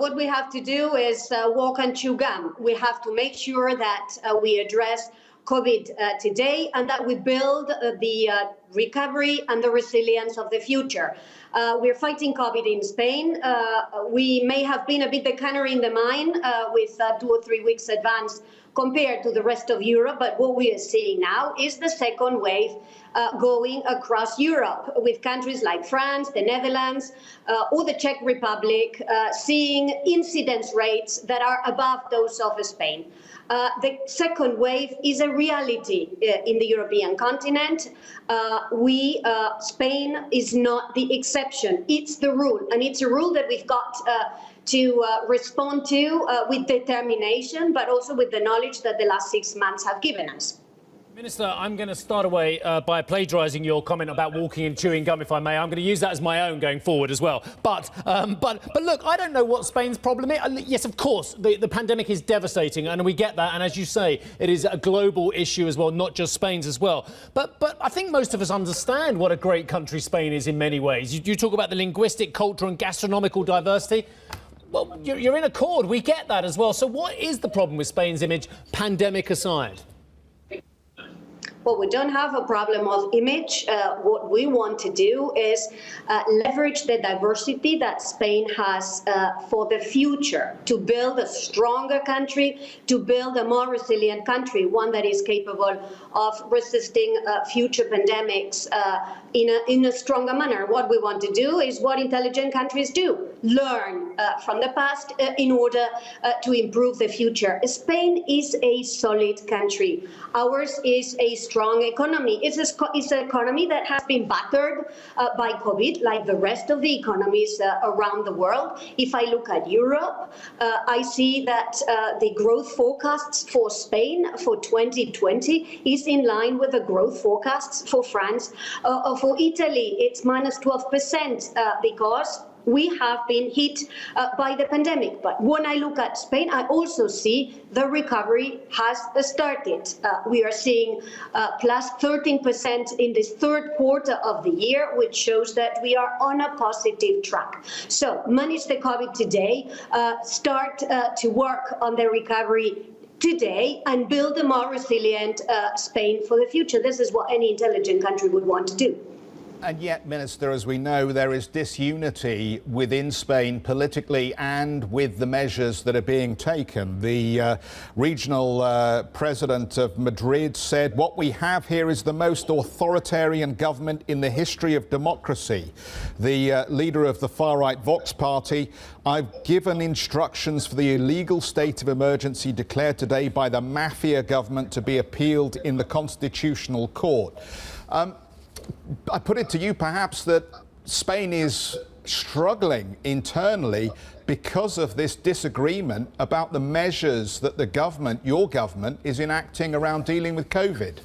what we have to do is walk and chew gum. We have to make sure that we address COVID today and that we build the recovery and the resilience of the future. We're fighting COVID in Spain. We may have been a bit the canary in the mine with 2 or 3 weeks advance compared to the rest of Europe, but what we are seeing now is the second wave going across Europe, with countries like France, the Netherlands, or the Czech Republic seeing incidence rates that are above those of Spain. The second wave is a reality in the European continent. Spain is not the exception, it's the rule, and it's a rule that we've got to respond to with determination, but also with the knowledge that the last 6 months have given us. Minister, I'm going to start away by plagiarising your comment about walking and chewing gum, if I may. I'm going to use that as my own going forward as well. But look, I don't know what Spain's problem is. Yes, of course, the pandemic is devastating, and we get that. And as you say, it is a global issue as well, not just Spain's as well. But I think most of us understand what a great country Spain is in many ways. You talk about the linguistic, cultural and gastronomical diversity. Well, you're in accord. We get that as well. So what is the problem with Spain's image, pandemic aside? Well, we don't have a problem of image. What we want to do is leverage the diversity that Spain has for the future, to build a stronger country, to build a more resilient country, one that is capable of resisting future pandemics in a stronger manner. What we want to do is what intelligent countries do: learn from the past in order to improve the future. Spain is a solid country. Ours is a strong economy. It's an economy that has been battered by COVID, like the rest of the economies around the world. If I look at Europe, I see that the growth forecasts for Spain for 2020 is in line with the growth forecasts for France or for Italy. It's minus 12% because we have been hit by the pandemic. But when I look at Spain, I also see the recovery has started. We are seeing plus 13% in this third quarter of the year, which shows that we are on a positive track. So manage the COVID today, start to work on the recovery today, and build a more resilient Spain for the future. This is what any intelligent country would want to do. And yet, Minister, as we know, there is disunity within Spain politically and with the measures that are being taken. The regional president of Madrid said, "What we have here is the most authoritarian government in the history of democracy." The leader of the far-right Vox party: "I've given instructions for the illegal state of emergency declared today by the mafia government to be appealed in the Constitutional Court." I put it to you, perhaps, that Spain is struggling internally because of this disagreement about the measures that the government, your government, is enacting around dealing with COVID.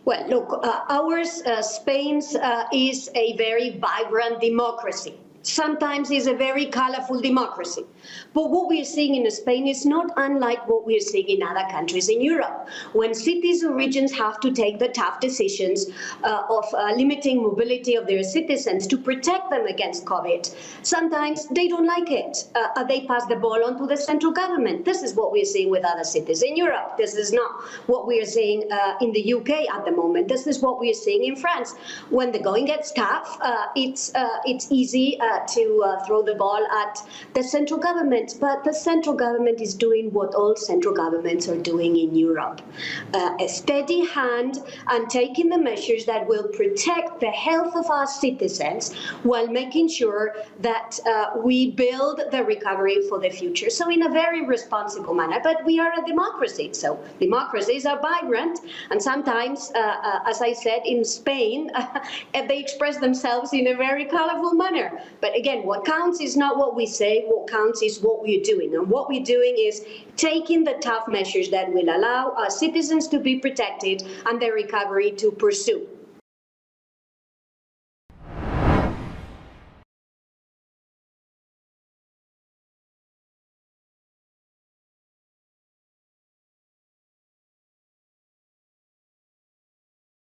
Well, look, ours, Spain's, is a very vibrant democracy. Sometimes it's a very colorful democracy. But what we're seeing in Spain is not unlike what we're seeing in other countries in Europe. When cities or regions have to take the tough decisions of limiting mobility of their citizens to protect them against COVID, sometimes they don't like it. They pass the ball on to the central government. This is what we're seeing with other cities in Europe. This is not what we're seeing in the UK at the moment. This is what we're seeing in France. When the going gets tough, it's easy to throw the ball at the central government, but the central government is doing what all central governments are doing in Europe. A steady hand and taking the measures that will protect the health of our citizens while making sure that we build the recovery for the future. So in a very responsible manner, but we are a democracy, so democracies are vibrant, and sometimes, as I said, in Spain, they express themselves in a very colorful manner. But again, what counts is not what we say, what counts is what we're doing. And what we're doing is taking the tough measures that will allow our citizens to be protected and their recovery to pursue.